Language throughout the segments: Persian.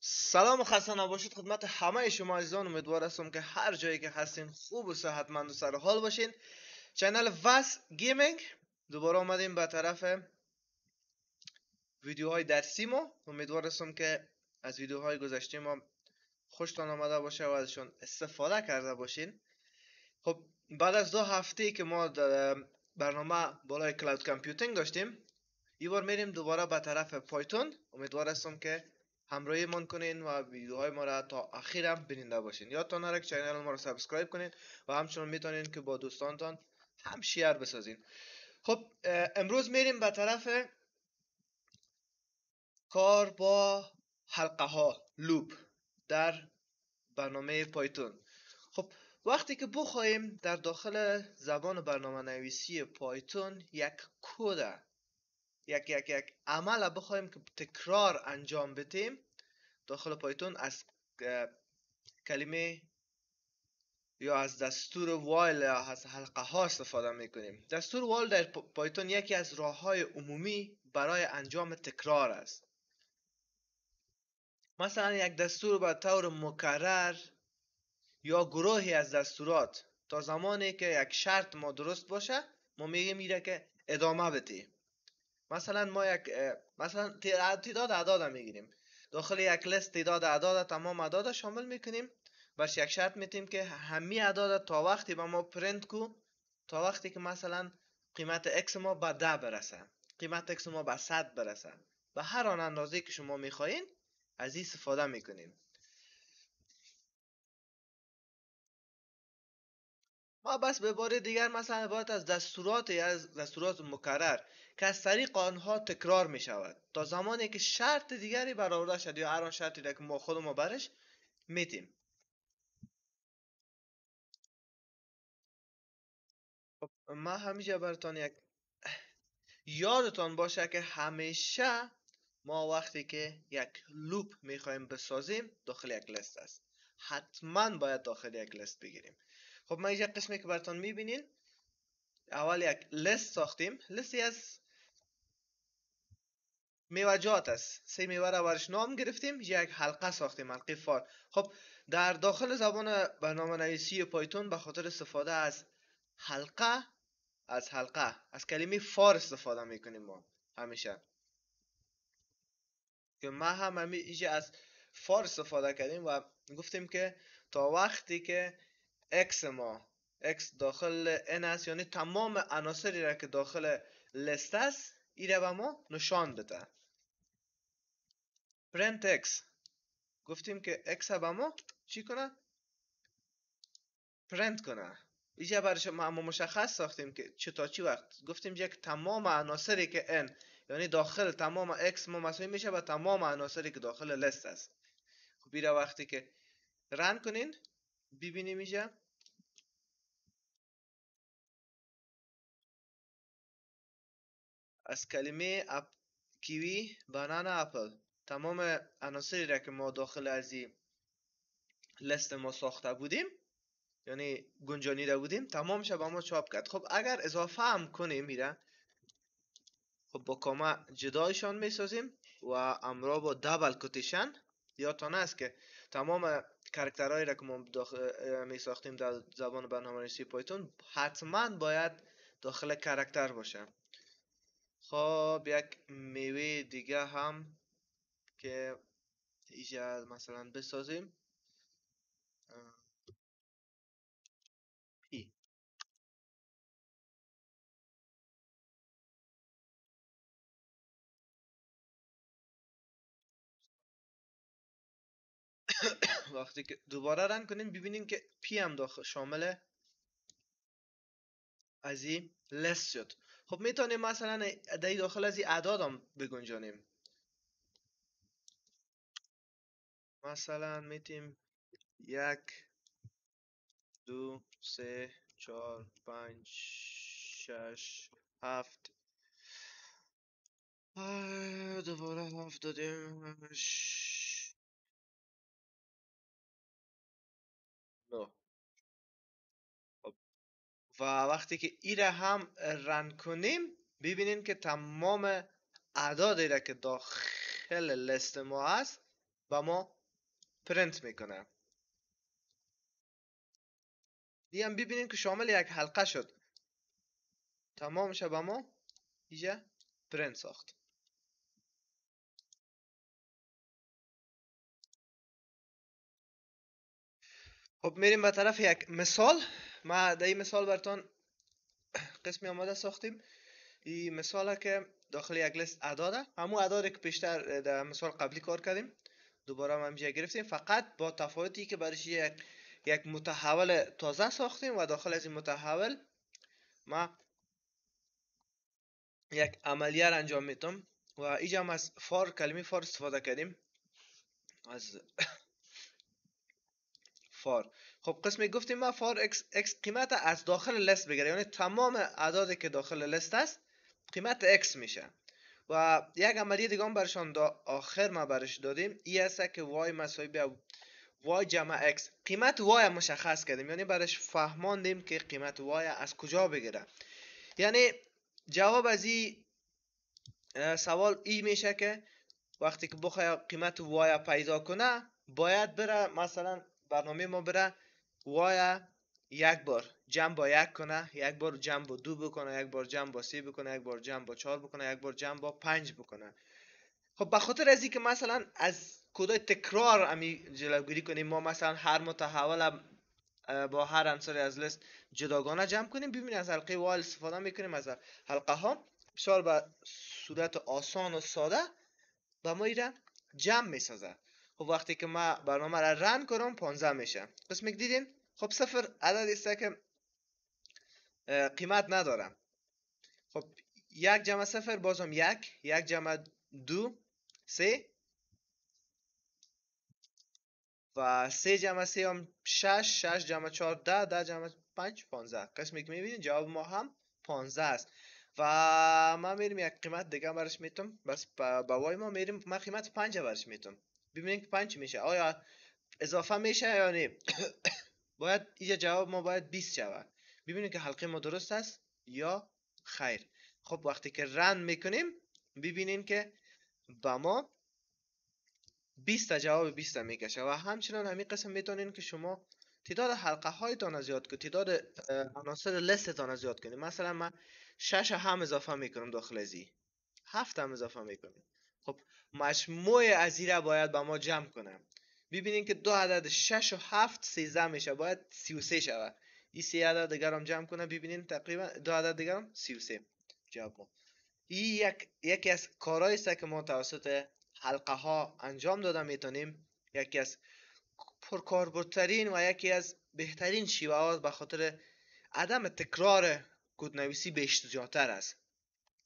سلام و خسته نباشید خدمت همه شما عزیزان. امیدوار هستم که هر جایی که هستین خوب و صحتمند و سر حال باشین. چنل وس گیمینگ دوباره آمدیم به طرف ویدیوهای درسی ما. امیدوار هستم که از ویدیوهای گذشته ما خوشتان آمده باشه و ازشون استفاده کرده باشین. خب بعد از 2 هفته که ما برنامه بالای کلاود کامپیوتینگ داشتیم، این بار میریم دوباره به طرف پایتون. امیدوار هستم که همراهی من کنین و ویدیوهای ما را تا آخرم ببیننده باشین. یادتان نره که چینل ما را سابسکرایب کنین و همچنین میتونین که با دوستانتان هم شیر بسازین. خب امروز میریم به طرف کار با حلقه ها لوپ در برنامه پایتون. خب وقتی که بخوایم در داخل زبان برنامه نویسی پایتون یک کد یک عمل بخوایم که تکرار انجام بدیم داخل پایتون، از کلمه یا از دستور وایل یا از حلقه ها استفاده میکنیم. دستور وایل در پایتون یکی از راه های عمومی برای انجام تکرار است. مثلا یک دستور به طور مکرر یا گروهی از دستورات تا زمانی که یک شرط ما درست باشه ما میگیم میره که ادامه بده. مثلا ما مثلا تعداد اعداد میگیریم، داخل یک لیست تعداد اعداد تمام اعداد شامل میکنیم، بس یک شرط میتیم که همه اعداد تا وقتی به ما پرینت کو تا وقتی که مثلا قیمت x ما به 10 برسه، قیمت x ما به 100 برسه. به هر آن اندازه که شما میخواین از این استفاده میکنیم. ما بس به بار دیگر مثلا عبارت از دستورات مکرر که از طریق آنها تکرار می شود تا زمانی که شرط دیگری برآورده شد یا هر آن شرطی که ما خودمون برش میتیم. خب ما همیشه براتون یادتان باشه که همیشه ما وقتی که یک لوپ میخوایم بسازیم داخل یک لیست است، حتما باید داخل یک لیست بگیریم. خب ما اینجا قسمی که براتون میبینین اول یک لیست ساختیم. لیستی از میوجات است، 3 میوه را برش نام گرفتیم. یک حلقه ساختیم، حلقه فار. خب در داخل زبان برنامه نویسی پایتون به خاطر استفاده از حلقه از کلمه فار استفاده میکنیم ما همیشه، که ما هم همیشه از فار استفاده کردیم و گفتیم که تا وقتی که x داخل n است، یعنی تمام عناصری را که داخل لیست است ایره به ما نشان بده. print x گفتیم که x به ما چی کنه؟ پرنت کنه. اینجا برای ما مشخص ساختیم که چه تا چی وقت. گفتیم که تمام عناصری که n یعنی داخل تمام x ما مساوی میشه با تمام عناصری که داخل لیست است. خب ایره وقتی که رن کنین ببینیم اینجا از کلمه کیوی، بانانا، اپل تمام عناصری را که ما داخل از این لیست ما ساخته بودیم یعنی گنجانیده بودیم تمامش با ما چاپ کرد. خب اگر اضافه هم کنیم میره، خب با کامه جدایشان میسازیم و امرا با دبل کوتیشن. یادتان است که تمام کاراکترهایی را که ما می ساختیم در زبان برنامه‌نویسی پایتون حتما باید داخل کاراکتر باشه. خب یک میوه دیگه هم که اینجا مثلا بسازیم، پی. وقتی که دوباره رن کنیم ببینیم که پی هم داخل شامل از این لست شد. خب میتونیم مثلا داخل از این اعداد هم بگنجانیم. مثلا میتیم 1 2 3 4 5 6 7 دوباره 7 دادیم 9. و وقتی که ای را هم رن کنیم ببینیم که تمام اعدادی را که داخل لیست ما هست با ما پرینت میکنه. دیگه ببینیم که شامل یک حلقه شد، تمامش با ما اینجا پرینت ساخت. خب میریم به طرف یک مثال. ما در این مثال براتون قسمی آماده ساختیم. این مثاله که داخل یک لیست اعداده، همون اعدادی که پیشتر در مثال قبلی کار کردیم دوباره هم اینجا گرفتیم، فقط با تفاوتی که برایش یک متحول تازه ساختیم و داخل از این متحول ما یک عملیه را انجام میدم و اینجا هم از فار، کلمه فار استفاده کردیم، از فار. خب قسمی گفتیم ما فار اکس قیمت از داخل لیست بگیره، یعنی تمام اعدادی که داخل لیست است قیمت اکس میشه. و یک عملیه دیگه هم برشان آخر ما برش دادیم، ای است که وای مساوی به وای جمع x، قیمت وای مشخص کردیم، یعنی برش فهماندیم که قیمت وای از کجا بگیره. یعنی جواب از این سوال ای میشه که وقتی که بخواه قیمت وای پیدا کنه باید بره، مثلا برنامه ما بره وای یک بار جمع با یک کنه، یک بار جمع با دو بکنه، یک بار جمع با سی بکنه، یک بار جمع با چهار بکنه، یک بار جمع با 5 بکنه. خب به خاطر از اینکه مثلا از کدای تکرار امی جلوگیری کنیم، ما مثلا هر متحول با هر عنصر از لیست جداگانه جمع کنیم، ببینید از حلقه وایل استفاده میکنیم، از حلقه ها بسیار به صورت آسان و ساده با ما ایره جمع میسازه. خب وقتی که ما برنامه را رن کنم 15 میشه. قسمی که دیدین خب صفر عدد است که قیمت نداره. خب یک جمع صفر بازم یک جمع دو سه، و سه جمع سه هم شش جمع چهار ده جمع پنج 15. قسمی که میبینید جواب ما هم 15 است. و ما میریم یک قیمت دیگه برش میتونم، بس با وای ما میریم، ما قیمت 5 برش میتونم. ببینید که 5 میشه، آیا اضافه میشه یا نه. باید اینجا جواب ما باید 20 شود. ببینید که حلقه ما درست است یا خیر. خب وقتی که رن میکنیم ببینین که با ما 20 تا جواب 20 تا میکشه. و همچنان همین قسم میتونین که شما تعداد حلقه هایتان زیاد کنید، تعداد عناصر لیستتان زیاد کنید. مثلا من 6 هم اضافه میکنم داخل ازی، 7 هم اضافه میکنم. خب مجموع از این را باید با ما جمع کنم. ببینین که دو عدد 6 و 7 13 میشه، باید 33 شود. این سه عدد دیگر هم جمع کنم، ببینین تقریبا دو عدد دیگر هم 33 جواب ما. این یکی از کارهایی است که ما توسط حلقه ها انجام داده میتونیم. یکی از پرکاربردترین و یکی از بهترین شیوه ها به خاطر عدم تکرار کدنویسی به اشتجاعتر است.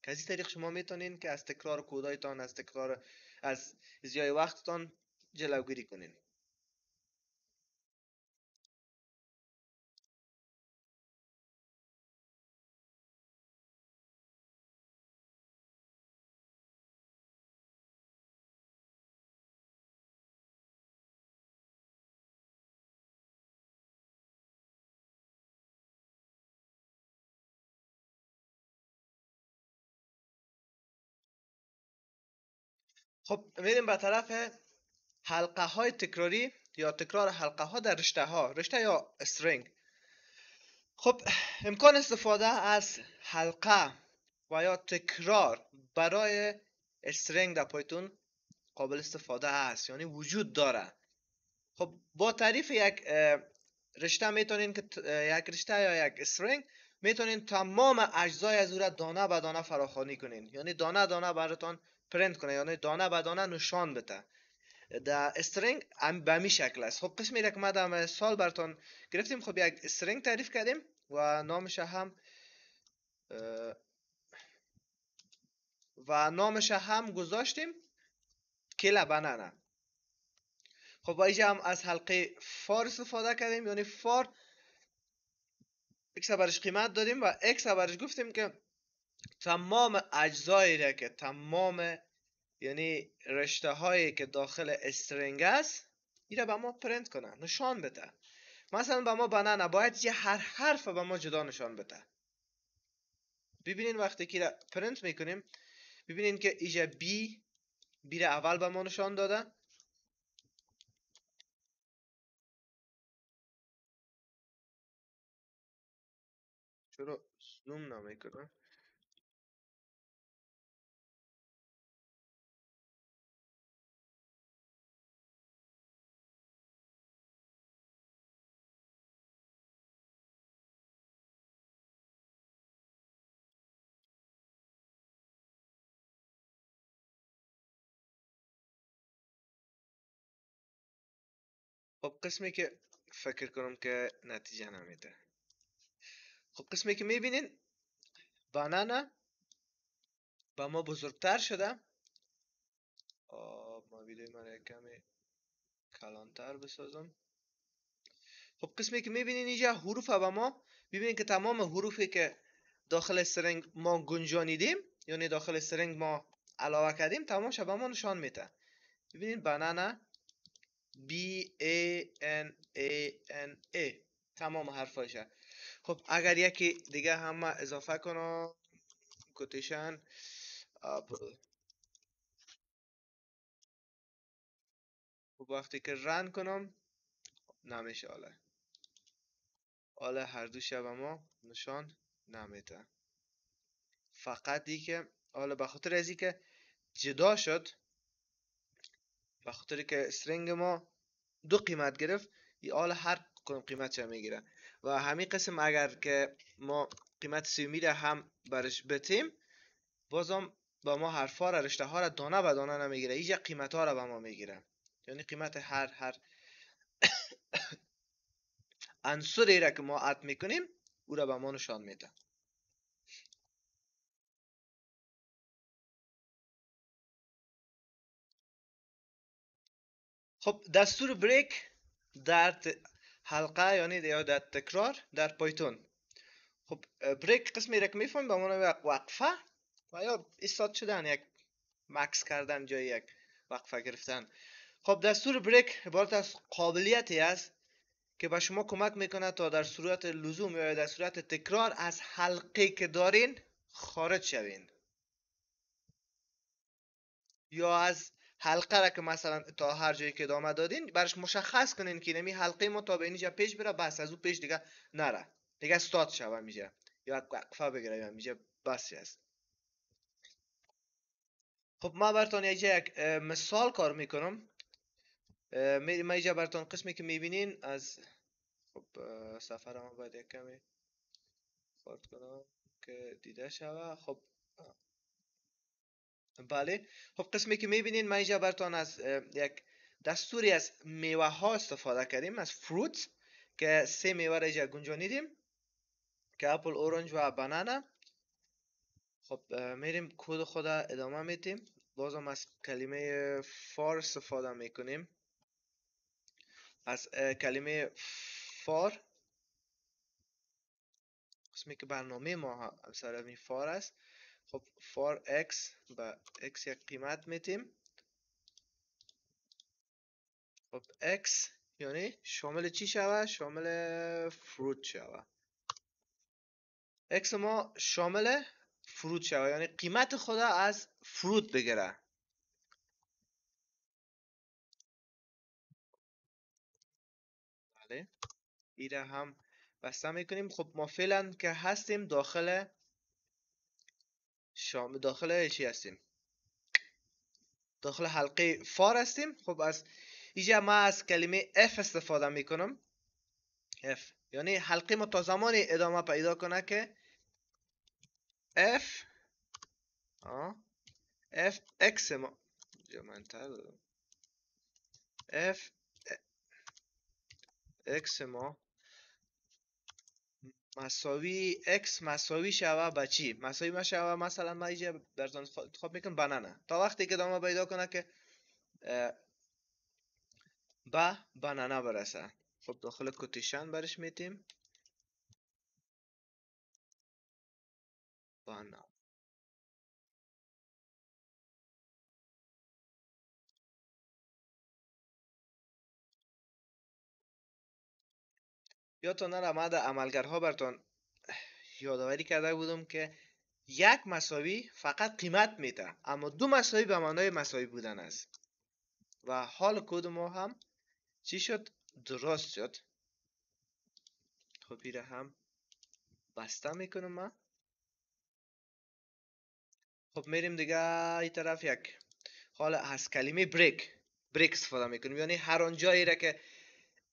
که از این طریق شما میتونین که از تکرار کودایتان، از تکرار از ضیاع وقتتان جلوگیری کنین. خب میریم به طرف حلقه های تکراری یا تکرار حلقه ها در رشته ها، رشته یا استرینگ. خب امکان استفاده از حلقه و یا تکرار برای استرینگ در پایتون قابل استفاده است، یعنی وجود داره. خب با تعریف یک رشته میتونین که یک رشته یا یک استرینگ میتونین تمام اجزای از او را دانه به دانه فراخوانی کنین، یعنی دانه دانه براتون پرینت کنه، یعنی دانه به دانه نشان بده. در استرینگ به می شکل است. خب قسمی را که ما در مثال براتون گرفتیم، خب یک استرینگ تعریف کردیم و نامش هم گذاشتیم کلا بنانا. خب با اینجا هم از حلقه فار استفاده کردیم، یعنی فار x برش قیمت دادیم و x برش گفتیم که تمام اجزایی را که تمام یعنی رشته هایی که داخل استرینگ است این را به ما پرینت کنه، نشان بده. مثلا به ما بنانا باید یه هر حرف به ما جدا نشان بده. ببینین وقتی که را پرینت میکنیم ببینین که اینجا بی را اول به ما نشان داده، چرا زوم نمیکنه؟ خب قسمی که فکر کنم که نتیجه نمیده. خب قسمی که میبینین بانانا با ما بزرگتر شده. ما ویدیو من کمی کلانتر بسازم. خب قسمی که میبینین اینجا حروف با ما ببینین که تمام حروفی که داخل استرنگ ما گنجانیدیم، یعنی داخل استرنگ ما علاوه کردیم، تمامش با ما نشان میده. ببینین بانانا B A N A N A تمام حرفایشه. خب اگر یکی دیگه هم اضافه کنم، کوتیشن اپل. خب وقتی که رن کنم نمیشه. حالا هر دو شب ما نشان نمیده. فقط دی که حالا به خاطر ازی که جدا شد، به خاطر که استرنگ ما دو قیمت گرفت، حالا هر کدوم قیمت چه میگیره. و همین قسم اگر که ما قیمت سیومی را هم برش بتیم، بازم با ما حرفا را، رشته ها را دانه به دانه نمیگیره، اینجا قیمت ها را به ما میگیره. یعنی قیمت هر عنصری را که ما اد میکنیم او را به ما نشان میده. خب دستور بریک در حلقه یعنی در تکرار در پایتون. خب بریک قسمی را که میفهمیم به معنی وقفه و یا ایستاد شدن، یک مکس کردن، جای یک وقفه گرفتن. خب دستور بریک عبارت از قابلیتی است که به شما کمک میکنه تا در صورت لزوم یا در صورت تکرار از حلقه که دارین خارج شوین، یا از حلقه را که مثلا تا هر جایی که ادامه دادین برش مشخص کنین که نمی حلقه ما تا به اینجا پیش بره، بس از او پیش دیگه نره، دیگه استاد شوه میشه یا وقفه بگیره یا میشه بسی است. خب ما براتون یک مثال کار میکنم. ما اینجا براتون قسمی که میبینین از خب سفر ما باید یک کمی فارد کنم که دیده شوه. خب بله. خب قسمی که میبینین ما اینجا براتون از یک دستوری از میوه ها استفاده کردیم، از فروت که سه میوه را اینجا گنجانیدیم که اپل، اورنج و بانانا. خب میریم کد خود ادامه میدیم. بازم از کلمه فار استفاده میکنیم. از کلمه فار قسمی که برنامه ما سر می فار است. خب فار x به x یک قیمت میتیم. خب x یعنی شامل چی شوه؟ شامل فروت شوه. x ما شامل فروت شوه یعنی قیمت خود از فروت بگیره. بله ایره هم بسته میکنیم. خب ما فعلا که هستیم داخل داخل چی هستیم؟ داخل حلقه فار هستیم. خب از اینجا ما از کلمه f استفاده میکنم. f یعنی حلقه ما تا زمانی ادامه پیدا کنه که f f x ما f x ما مساوی x مساوی شوه با چی؟ مساوی ما شوه مثلا ما اینجا براتون انتخاب میکنم بانانا، تا وقتی که ادامه پیدا کنه که با بانانا برسه. خب داخل کوتیشن برش میتیم بانانا. یادتون نره ما در عملگرها براتون یادآوری کرده بودم که یک مساوی فقط قیمت میده، اما دو مساوی به معنای مساوی بودن است. و حال کد ما هم چی شد؟ درست شد. خب ایره هم بسته میکنم من. خب میریم دیگه این طرف. یک حالا از کلمه بریک استفاده میکنیم، یعنی هر آن جایی را که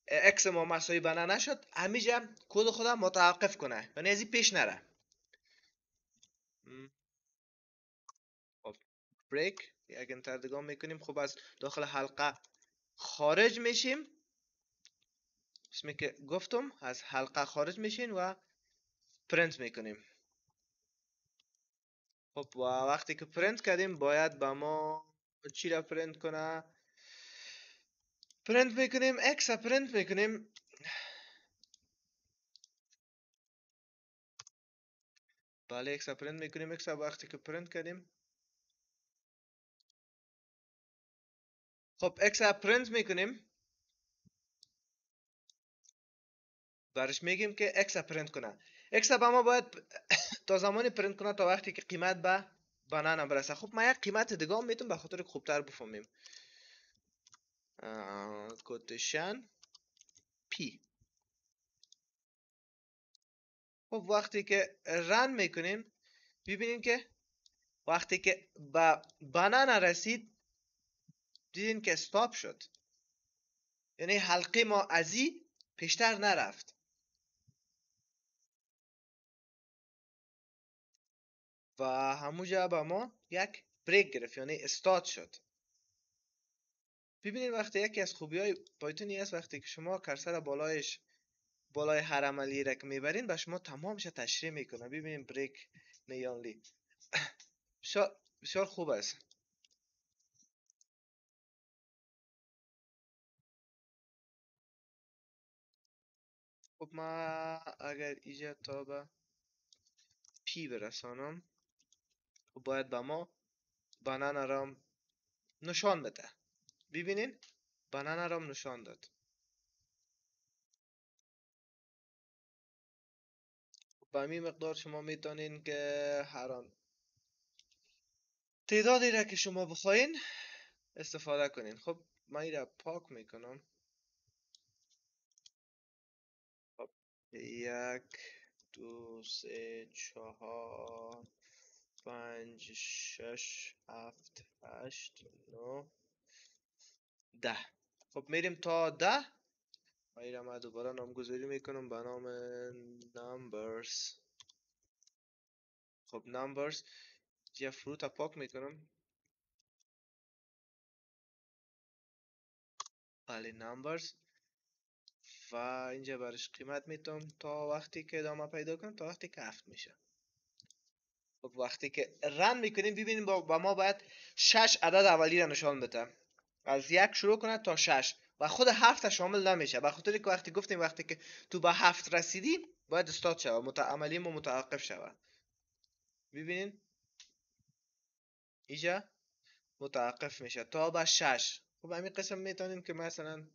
اکس ما مساوی بنا نشد همیشه کد خودم متوقف کنه، یعنی از این پیش نره. خب بریک یک انتردگاه میکنیم. خب از داخل حلقه خارج میشیم، اسمی که گفتم از حلقه خارج میشین و پرینت میکنیم. خب و وقتی که پرینت کردیم باید با ما چی را پرینت کنه؟ پرینت میکنیم اکس را پرینت میکنیم. بله اکس را پرینت میکنیم. اکس را وقتی که پرینت کردیم، خب اکس را پرینت میکنیم، برش میگیم که اکس را پرینت کنه. اکس با ما باید تا زمانی پرینت کنه تا وقتی که قیمت به بنانه برسه. خب ما یک قیمت دیگه میتونم به خاطر خوبتر بفهمیم. کوتیشن پی. خب وقتی که رن میکنیم ببینیم که وقتی که به بنانه رسید دیدین که استاپ شد، یعنی حلقه ما از این پیشتر نرفت و همونجا به ما یک بریک گرفت، یعنی استارت شد. ببینید وقتی یکی از خوبی های پایتونی است وقتی که شما کرسر بالای هر عملی را که میبرین به شما تمامش تشریح میکنه. ببینید بریک نیانلی بسیار خوب است. خب ما اگر اینجا تا به پی برسانم خب باید به ما بنانه را نشان بده. ببینین بنانه را نشان داد. با این مقدار شما میتونین که هر آن تعدادی را که شما بخواین استفاده کنین. خب من این را پاک میکنم. خب 1 2 3 4 5 6 7 8 9 10. خب میریم تا 10. این را من دوباره نامگذاری میکنم به نام numbers. خب numbers یه فروت را پاک میکنم. بله numbers و اینجا برش قیمت میتونم تا وقتی که ادامه پیدا کنم، تا وقتی که 7 میشه. خب وقتی که رن میکنیم ببینیم با ما باید 6 عدد اولی را نشان بده. از 1 شروع کنه تا 6 و خود 7 شامل نمیشه، به خاطر که وقتی گفتیم وقتی که تو به 7 رسیدی باید استارت شود، عملی ما متوقف شود. ببینین اینجا متوقف میشه تا به 6. خب همین قسم میتونیم که مثلا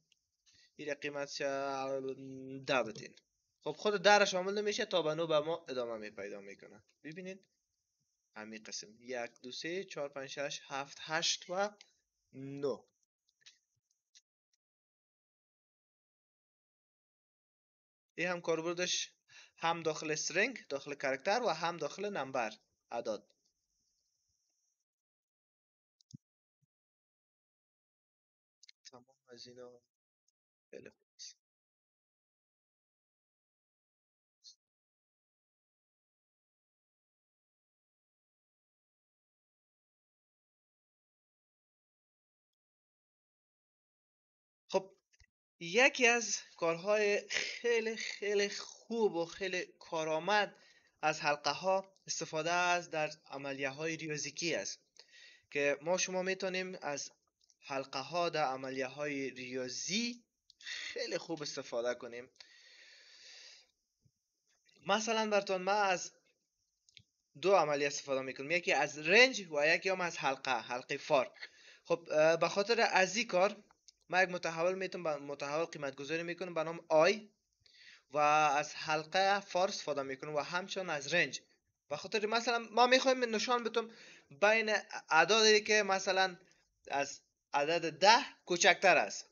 این قیمت 10 بدین. خب خود 10 شامل نمیشه تا به 9 به ما ادامه پیدا میکنه. ببینید همین قسم 1 2 3 4 5 6 7 8 و 9. این هم کاربردش هم داخل استرینگ داخل کاراکتر و هم داخل نمبر اعداد. تمام از اینا خیلی خوب است. خب یکی از کارهای خیلی خیلی خوب و خیلی کارآمد از حلقه ها استفاده از در عملیه های ریاضیکی است که ما شما میتونیم از حلقه ها در عملیه های ریاضی خیلی خوب استفاده کنیم. مثلا براتون ما از دو عملیه استفاده میکنیم، یکی از رنج و یکی هم از حلقه فار. خب به خاطر از این کار ما یک متحول میتونم متحول قیمت گذاری میکنم به نام آی و از حلقه فار استفاده میکنم و همچنان از رنج. به خاطر مثلا ما میخوایم نشان بدم بین اعدادی که مثلا از عدد 10 کوچکتر است.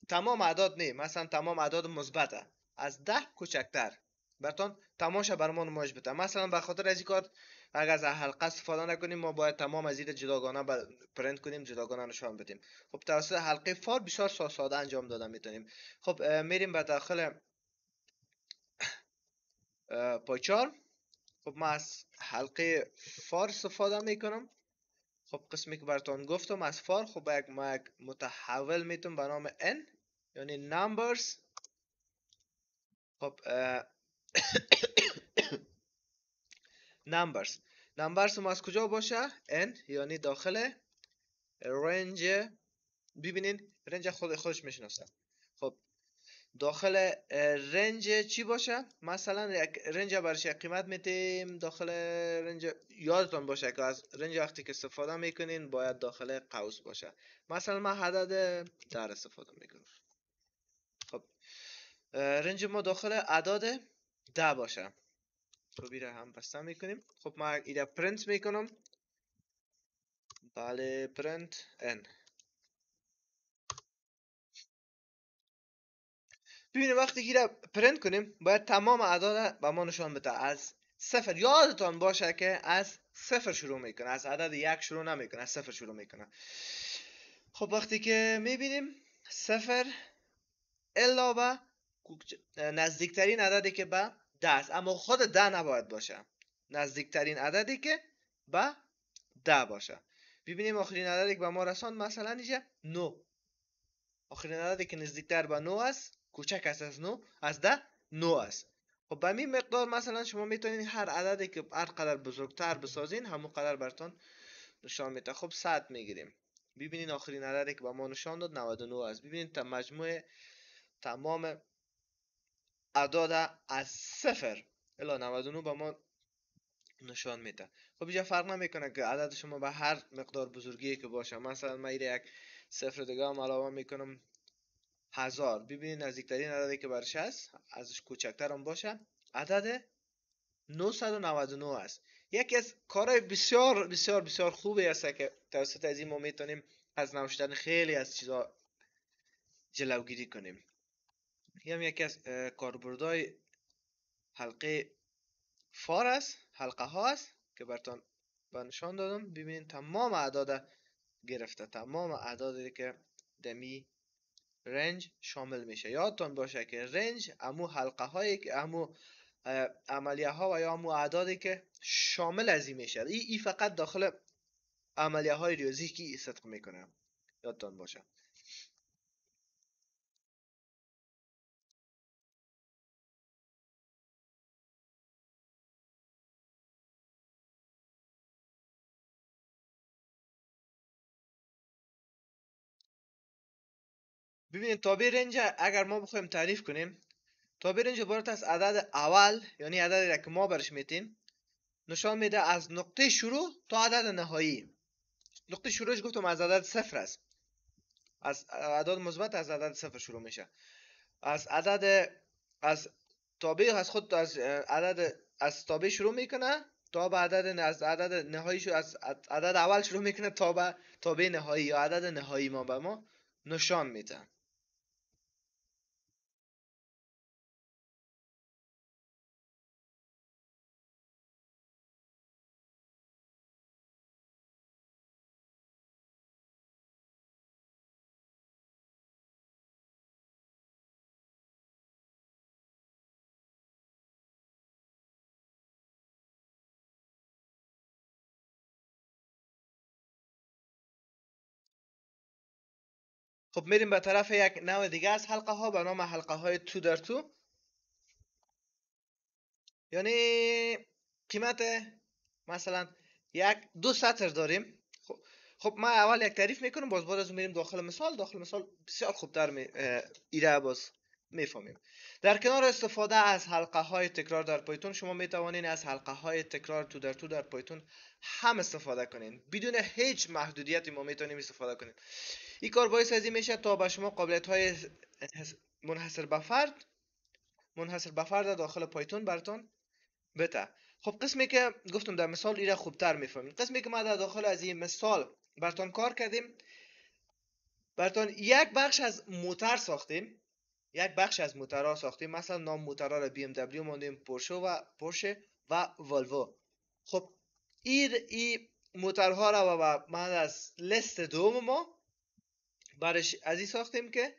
تمام اعداد نه، مثلا تمام اعداد مثبت از 10 کوچکتر. براتون تماشا برمان نمایش بده. مثلا به خاطر از این کار اگر از حلقه استفاده نکنیم ما باید تمام از این جداگانه پرینت کنیم، جداگانه نشان بدیم. خب توسط حلقه فار بسیار ساده انجام داده میتونیم. خب میریم به داخل پایچار. خب من از حلقه فار استفاده میکنم. خب قسمی که براتون گفتم از فار، خب ما یک متحول میتونم به نام n یعنی numbers. خب numbers ما از کجا باشه؟ n یعنی داخل رنج. ببینین رنج خودش میشناسه. خب داخل رنج چی باشه؟ مثلا یک رنج برش قیمت میتیم داخل رنج. یادتون باشه که از رنج وقتی که استفاده میکنین باید داخل قوس باشه. مثلا من عدد در استفاده میکنم. خب رنج ما داخل اعداد 10 باشه. خب ایره هم بسته میکنیم. خب ما ایره پرینت میکنم. بله پرینت n. ببینید وقتی که پرینت کنیم باید تمام اعداد به ما نشان بده. از صفر یادتان باشه که از صفر شروع میکنه، از عدد یک شروع نمیکنه، از صفر شروع میکنه. خب وقتی که میبینیم صفر الا به نزدیکترین عددی که به 10 است، اما خود 10 نباید باشه، نزدیکترین عددی که به 10 باشه. ببینیم آخرین عددی که به ما رساند مثلا اینجا 9. آخرین عددی که نزدیکتر به 9 است، کوچک است از 9، از 10 9 است. خب به این مقدار مثلا شما میتونید هر عددی که هر قدر بزرگتر بسازین همون قدر براتون نشان میده. خب 100 میگیریم. ببینید آخرین عددی که به ما نشان داد 99 است. ببینید مجموع تمام اعداد از 0 الی 99 به ما نشان میده. خب اینجا فرق نمیکنه که عدد شما به هر مقدار بزرگی که باشه. مثلا من یک صفر دیگه هم علاوه میکنم 1000. ببینید نزدیکترین عددی که برش هست ازش کوچکتر هم باشه عدد 999 است. یکی از کارهای بسیار بسیار بسیار خوبی است که توسط از این ما میتونیم از نوشتن خیلی از چیزا جلوگیری کنیم. هم یکی از کاربردهای حلقه فار است، حلقه ها است که براتون نشان دادم. ببینید تمام اعداد گرفته، تمام اعدادی که دمی رنج شامل میشه. یادتون باشه که رنج امو حلقه هایی که امو عملیه ها و یا امو اعدادی که شامل از این میشه. این فقط داخل عملیه های ریاضی که صدق میکنه، یادتون باشه. ببینید تابع رنج اگر ما بخوایم تعریف کنیم، تابع رنج عبارت از عدد اول یعنی عددی که ما برش میتیم نشان میده از نقطه شروع تا عدد نهایی. نقطه شروعش گفتم از عدد صفر است، از اعداد مثبت از عدد صفر شروع میشه. از عدد از تابع از خود از عدد از تابع شروع میکنه تا به عدد از عدد نهایی از عدد اول شروع میکنه تا به تابع نهایی یا عدد نهایی ما به ما نشان میده. خب میریم به طرف یک نوع دیگه از حلقه ها به نام حلقه های 2 در 2. یعنی قیمت مثلا دو سطر داریم. خب ما اول یک تعریف میکنم، باز بعد از اون میریم داخل مثال. داخل مثال بسیار خوبتر ایره باز میفهمیم. در کنار استفاده از حلقه های تکرار در پایتون شما میتوانید از حلقه های تکرار 2 در 2 در پایتون هم استفاده کنین. بدون هیچ محدودیتی ما میتونیم استفاده کنیم. این کار باعث از این میشه تا به شما قابلیت های منحصر به فرد داخل پایتون براتون بته. خب قسمی که گفتم در مثال ایره خوبتر میفهمید. قسمی که ما در داخل از این مثال براتون کار کردیم، براتون یک بخش از موتور ساختیم. یک بخش از موتورها ساختیم، مثلا نام موتورها را BMW ماندیم، پورشه و والوو. خب این موتورها را و من از لیست دوم ما برش از این ساختیم که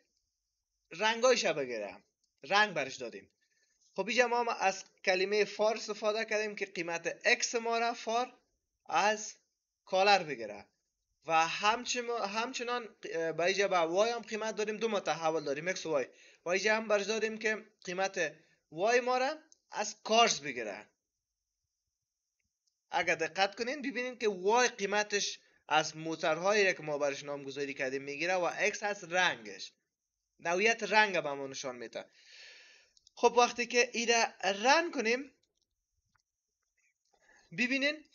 رنگایش بگیرم، رنگ برش دادیم. خب اینجا ما از کلمه فار استفاده کردیم که قیمت X ما را فار از کالر بگیره و همچنان با اینجا با وای هم قیمت داریم، دو متحول داریم X و Y و اینجا هم برش دادیم که قیمت وای ما را از کارز بگیره. اگر دقت کنین ببینین که وای قیمتش از موتورهایی که ما برش نامگذاری کردیم میگیره و X از رنگش، نوعیت رنگ به ما نشان میده. خب وقتی که ایره رن کنیم ببینین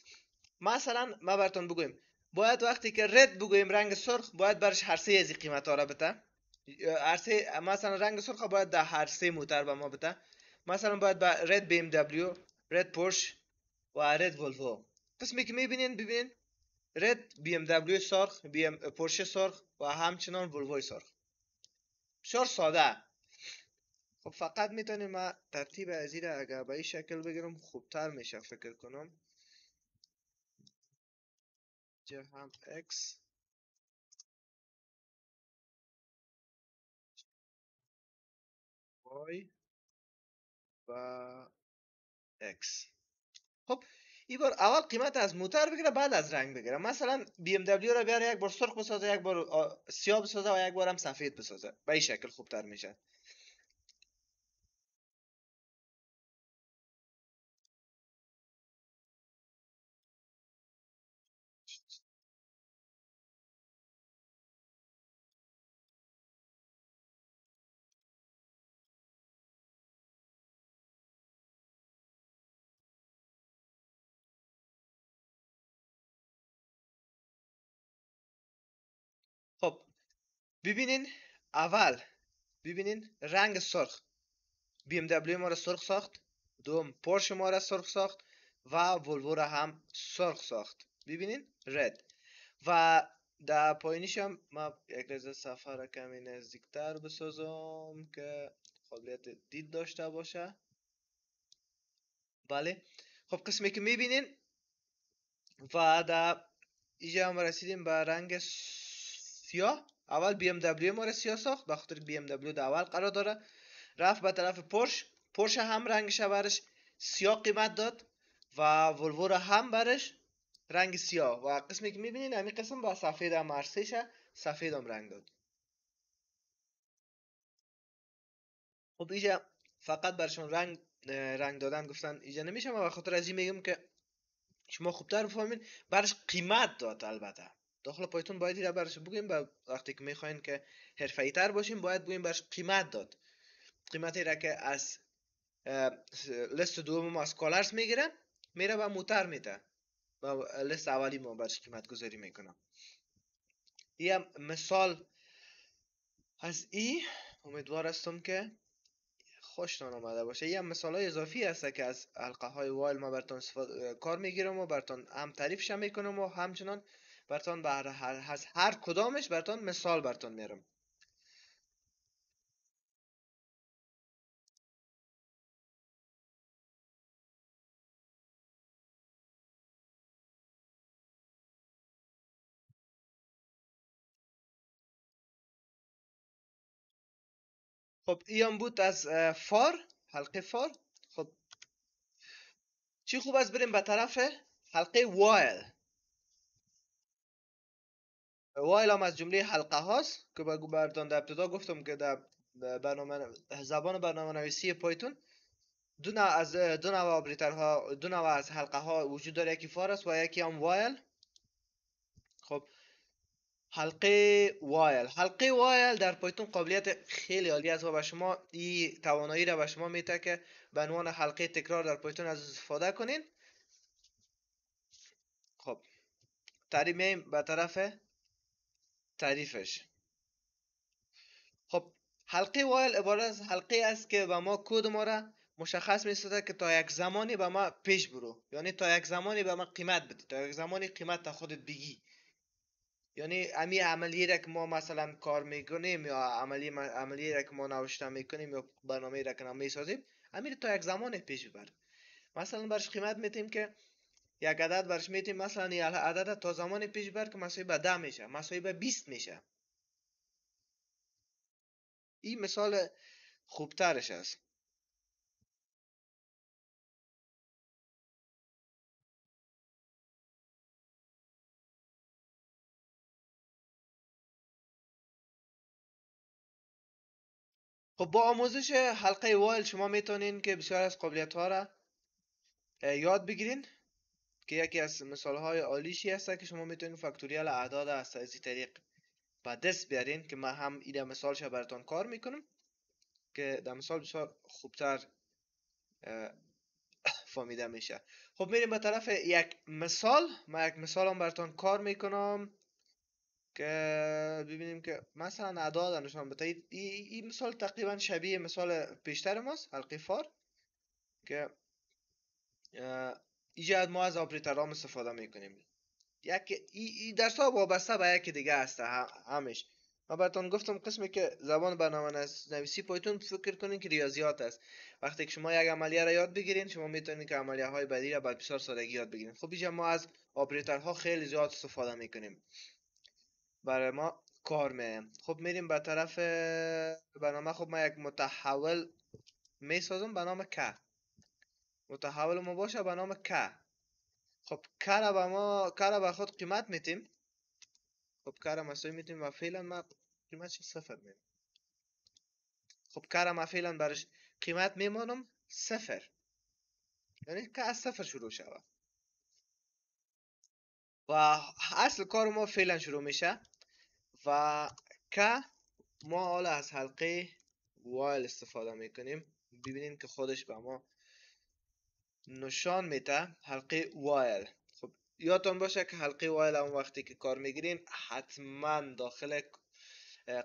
مثلا ما براتون بگویم باید وقتی که رد بگویم رنگ سرخ باید برش هر سه از این قیمت ها را بده. هر سه مثلا رنگ سرخ باید در هر سه موتور به ما بده. مثلا باید با رد BMW، رد پورش و رد ولوو. قسمی که میبینین ببینین رد BMW سرخ، پورش سرخ و همچنان ولوو سرخ. بسیار ساده. خب فقط میتونیم ما ترتیب از این اگر به این شکل بگیرم خوبتر میشه فکر کنم. جه هم X Y و X. خب این بار اول قیمت از موتور بگیره بعد از رنگ بگیره. مثلا BMW را بیاره یک بار سرخ بسازه، یک بار سیاه بسازه و یک بار هم سفید بسازه، به این شکل خوبتر میشه. خب ببینین اول ببینین رنگ سرخ BMW ما را سرخ ساخت، دوم پورش ما را سرخ ساخت و ولوو را هم سرخ ساخت. ببینین رد. و در پایینش هم ما یک لحظه صفحه را کمی نزدیکتر بسازم که قابلیت دید داشته باشه. بله. خب قسمی که میبینین و در اینجا هم رسیدیم به رنگ سیاه. اول BMW ما را سیاه ساخت به خاطر BMW در اول قرار داره، رفت به طرف پورش هم رنگش برش سیاه قیمت داد و ولوو را هم برش رنگ سیاه و قسمی که میبینین همین قسم با سفید هم مرسیش سفید هم رنگ داد. خب اینجا فقط برشون رنگ دادن گفتن اینجا نمیشه، ما به خاطر از این میگم که شما خوبتر بفهمین برش قیمت داد. البته داخل پایتون باید این برش بگیم وقتی که میخواین که حرفه‌ای تر باشیم باید بگیم برش قیمت داد. قیمتی را که از لیست دوم ما از کالرز میگیره میره و موتر میده و لیست اولی ما برش قیمت گذاری میکنم. یه مثال از ای امیدوار هستم که خوشتان آمده باشه. یه مثال های اضافی هست که از حلقه های وایل ما براتون کار میگیرم و براتون هم تعریفش میکنم و همچنان براتون هر کدامش براتون مثال براتون میارم. خب این بود از فار، حلقه فار. خب چی خوب است بریم به طرف حلقه وایل. وایل هم از جمله حلقه هاست که براتون در ابتدا گفتم که در زبان برنامه نویسی پایتون دو نوع آپریتورها، دو نوع از حلقه ها وجود داره، یکی فار است و یکی هم وایل. خب حلقه وایل در پایتون قابلیت خیلی عالی است و به شما این توانایی را به شما میده که به عنوان حلقه تکرار در پایتون از استفاده کنین. خب تعریف به طرف تعریفش. خب حلقه وایل عبارت از حلقه است که به ما کد ما را مشخص میسازه که تا یک زمانی به ما پیش برو، یعنی تا یک زمانی به ما قیمت بدی، تا یک زمانی قیمت تا خودت بگی. یعنی امی عملیه را که ما مثلا کار میکنیم یا عملیه را که ما نوشته میکنیم یا برنامه را که میسازیم، امیر تا یک زمان پیش ببر. مثلا برش قیمت میتیم که یک عدد برش میتیم، مثلا یه عدد تا زمان پیش بر که مساوی به 10 میشه، مساوی به 20 میشه. این مثال خوبترش است. خب با آموزش حلقه وایل شما میتونین که بسیار از قابلیت ها را یاد بگیرین که یکی از مثال های عالیشی هست که شما میتونین فاکتوریال اعداد از این طریق به دست بیارین که من هم این مثالش براتون کار میکنم که در مثال بسیار خوبتر فهمیده میشه. خب میریم به طرف یک مثال. من یک مثال هم براتون کار میکنم که ببینیم که مثلا اعداد نشان بده. این مثال تقریبا شبیه مثال پیشتر ماست، حلقه فار، که ایجاد ما از آپریترام استفاده میکنیم. یک درس ها وابسته به یکی دیگه هست همش. من براتون گفتم قسمی که زبان برنامه نویسی پایتون فکر کنین که ریاضیات است. وقتی که شما یک عملیه را یاد بگیرین، شما میتونین که عملیه های بعدی را بعد بسیار سادگی یاد بگیرین. خب اینجا ما از آپریتورها خیلی زیاد استفاده میکنیم، برای ما کار میایم. خب میریم به طرف برنامه. خب من یک متحول میسازم به نام که. متحول ما باشه به نام که. خب که را به ما به خود قیمت میتیم. خب که را مساوی میتیم و فعلا ما قیمتش 0 میدیم. خب که را ما فعلا برش قیمت میمانم 0، یعنی که از 0 شروع شود و اصل کار ما فعلا شروع میشه. و که ما حالا از حلقه وایل استفاده میکنیم. ببینین که خودش به ما نشان میده حلقه وایل. خب یادتون باشه که حلقه وایل اون وقتی که کار میگیرین حتما داخل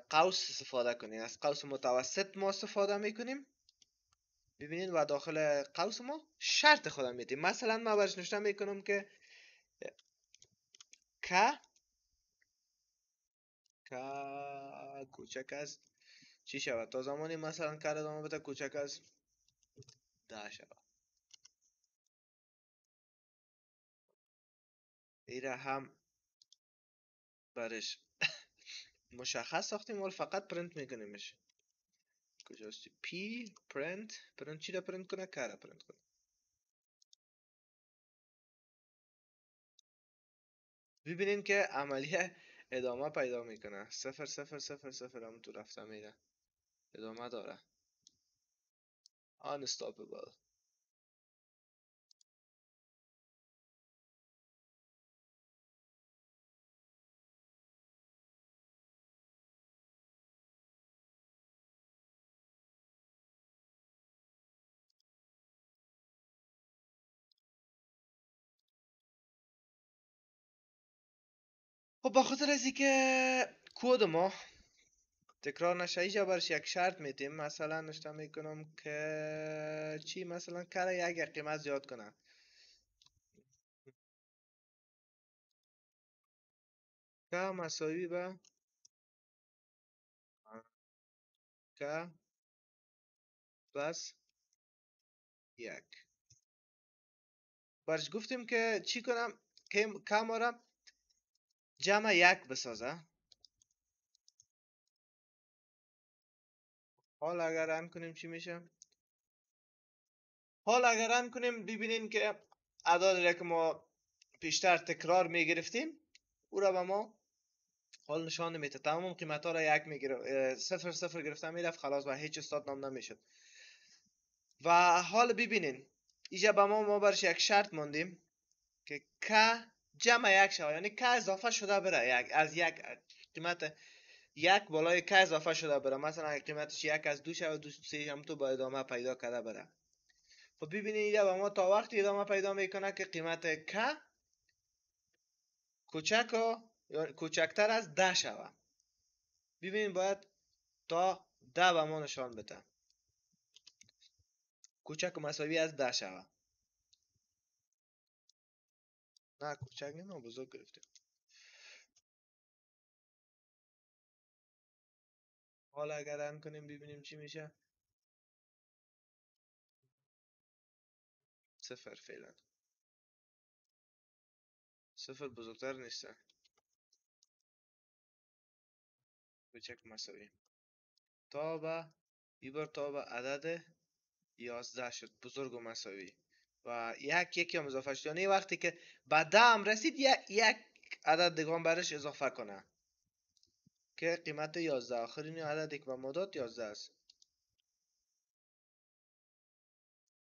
قوس استفاده کنین. از قوس متوسط ما استفاده میکنیم. ببینین و داخل قوس ما شرط خودم میدیم. مثلا ما برش نوشته میکنم که که کوچک است چی شود؟ تا زمانی مثلا که ادامه بده کوچک است 10 شود. ایره هم برش مشخص ساختیم و فقط پرنت میکنیمش. کجاست پی پرنت چی را پرنت کنه؟ که را پرنت کنه. ببینین که عملیه ادامه پیدا میکنه. 0 0 0 0 هم تو رفته میره، ادامه داره. unstoppable. خب با خاطر از اینکه کد ما تکرار نشه اینجا برش یک شرط میتیم. مثلا نشته میکنم که چی؟ مثلا کار یک قیمت زیاد کنه. که مساوی به که پس یک. برش گفتیم که چی کنم که ما را جمع یک بسازه. حال اگر رن کنیم چی میشه؟ حال اگر رن کنیم ببینین که اعدادی را که ما پیشتر تکرار میگرفتیم او را به ما حال نشان نمیده. تمام قیمت ها را یک میگیره، 0 0 گرفته میرفت، خلاص و هیچ استاد نام نمیشد. و حال ببینین اینجا به ما برش یک شرط ماندیم که جمع یک شود، یعنی که اضافه شده بره. از یک قیمت یک بالای که اضافه شده بره. مثلا قیمتش یک از دو شود، دو سه هم تو با ادامه پیدا کرده بره. خب ببینید اینجا به ما تا وقتی ادامه پیدا میکنه که قیمت که کوچک یا کوچکتر از 10 شود. ببینید باید تا 10 به ما نشان بده. کوچک و مساوی از 10 شود. نه کوچک نه، بزرگ گرفتیم. حالا اگر رن کنیم ببینیم چی میشه. 0 فعلا. 0 بزرگتر نیسته. کوچک مساوی. تا به ایبار تا به عدد 11 شد، بزرگ و مساوی. و یکی هم اضافه شد، یعنی وقتی که به 10 هم رسید یک عدد دیگه برش اضافه کنه که قیمت 11. آخرین عددی که به ما داد 11 است.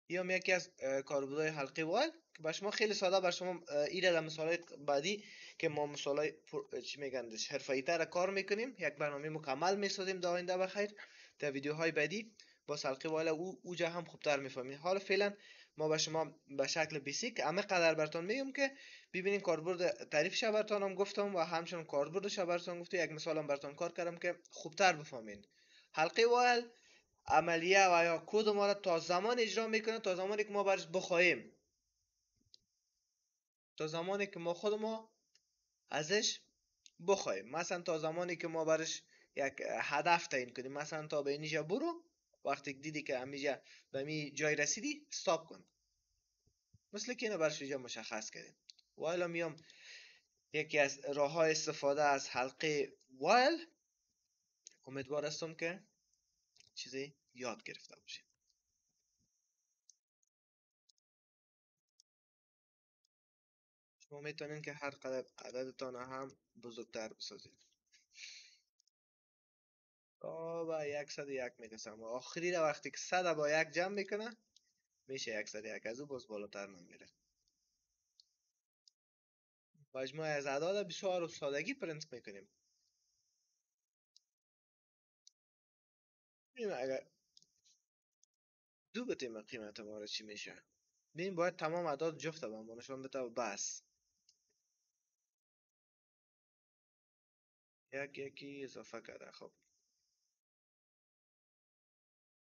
این هم یکی از کاربردهای حلقه وایل که به شما خیلی ساده بر شما ایره در مثالهای بعدی که ما مثالهای چی میگندش حرفه‌ای تر کار میکنیم، یک برنامه مکمل میسازیم در آینده بخیر در ویدیوهای بعدی با حلقه وایل اوجا هم خوبتر میفهمید. حالا فعلا ما به شما به شکل بیسیک همه قدر براتون میگم که ببینین کاربرد تعریفش براتون هم گفتم و همچنین کاربردش براتون گفتم. یک مثال هم براتون کار کردم که خوبتر بفهمین. حلقه وایل عملیه و یا کد ما را تا زمان اجرا میکنه تا زمانی که ما برش بخواهیم، تا زمانی که ما خود ما ازش بخواهیم. مثلا تا زمانی که ما برش یک هدف تعیین کنیم، مثلا تا به اینجا برو، وقتی دیدی که همیجا به می جای رسیدی استاپ کن، مثل که اینو برش اینجا مشخص کردیم. وایل میام یکی از راه های استفاده از حلقه وایل. امیدوار هستم که چیزی یاد گرفته باشید. شما میتونین که هر قدر عددتان هم بزرگتر بسازید تا به 101 میرسم و آخری را وقتی که 100 با 1 جمع میکنه میشه 101. از او باز بالاتر نمیره. مجموعه از اعداد بسیار سادگی پرینت میکنیم. ببینیم اگر دو بتیم قیمت ما را چی میشه. ببین باید تمام اعداد جفت به ما نشان بده و بس. یکی اضافه کرده. خب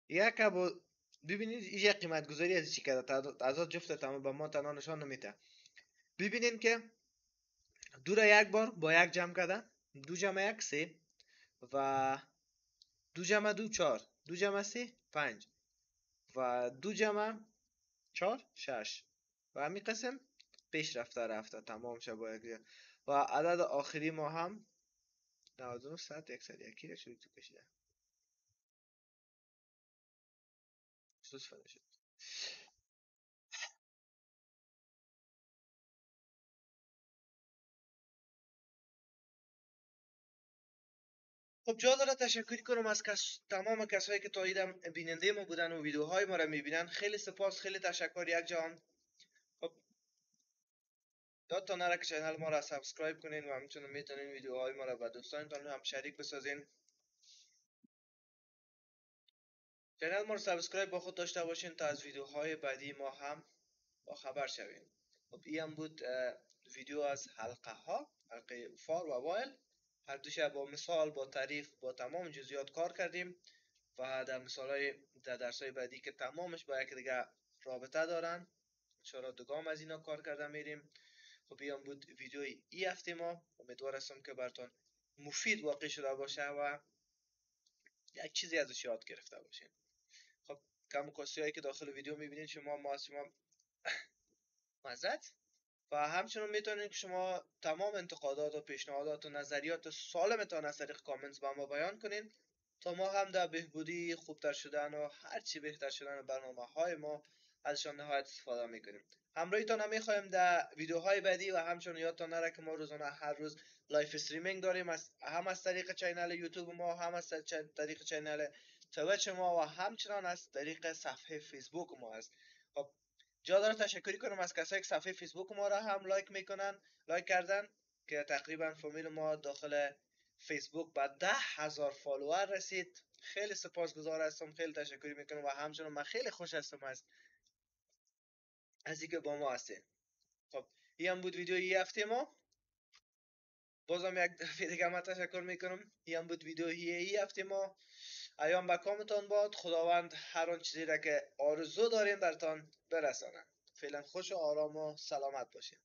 یک با ببینید اینجا قیمت گذاری از چی کرده. اعداد جفت تمام به ما تنها نشان نمیده. ببینید که دو را یک بار با یک جمع کرده. دو جمع یک 3 و دو جمع دو 4، دو جمع 3 5 و دو جمع 4 6 و همین قسم پیش رفته تمام شد با یک و عدد آخری ما هم 99 100 101 را شروع کشیده. شد. خب جا داره تشکر کنم از تمام کسایی که تا ایدم بیننده ما بودن و ویدیوهای ما را میبینن. خیلی سپاس، خیلی تشکر یک جان. خب یادتان نره که چینل ما را سابسکرایب کنین و همچنین میتونین ویدیوهای ما را با دوستانتان هم شریک بسازین. چینل ما را سابسکرایب با خود داشته باشین تا از ویدیوهای بعدی ما هم با خبر شوین. خب این هم بود ویدیو از حلقه ها، حلقه فار و وایل. هر دوش با مثال، با تعریف، با تمام جزئیات کار کردیم و در مثالهای در درسای بعدی که تمامش با یک دیگه رابطه دارن انشاءالله دوگام از اینا کار کرده میریم. خب این هم بود ویدیوی ای هفته ما. امیدوار هستم که براتون مفید واقع شده باشه و یک چیزی ازش یاد گرفته باشین. خب کم و کاسی هایی که داخل ویدیو میبینید شما ما از شما مزد و همچنین میتونید که شما تمام انتقادات و پیشنهادات و نظریات سالمتان از طریق کامنت با ما بیان کنین تا ما هم در بهبودی خوبتر شدن و هرچی بهتر شدن برنامه های ما ازشان نهایت استفاده میکنیم. همراهیتان هم میخوایم در ویدیوهای بعدی و همچنین یادتان نره که ما روزانه هر روز لایف استریمینگ داریم هم از طریق چینل یوتیوب ما، هم از طریق چینل تویچ ما و همچنان از طریق صفحه فیسبوک ما است. خب جا داره تشکری کنم از کسایی که صفحه فیسبوک ما را هم لایک کردن که تقریبا فامیل ما داخل فیسبوک با 10,000 فالوور رسید. خیلی سپاسگزار هستم، خیلی تشکر میکنم و همچنین من خیلی خوش هستم از اینکه با ما هستین. خب این هم بود ویدیو این هفته ما. بازم یک دفعه دیگه من تشکر میکنم. این هم بود ویدیو این هفته ما. ایام به کامتان باد. خداوند هر آن چیزی را که آرزو دارین برتان برسانه. فعلا خوش و آرام و سلامت باشین.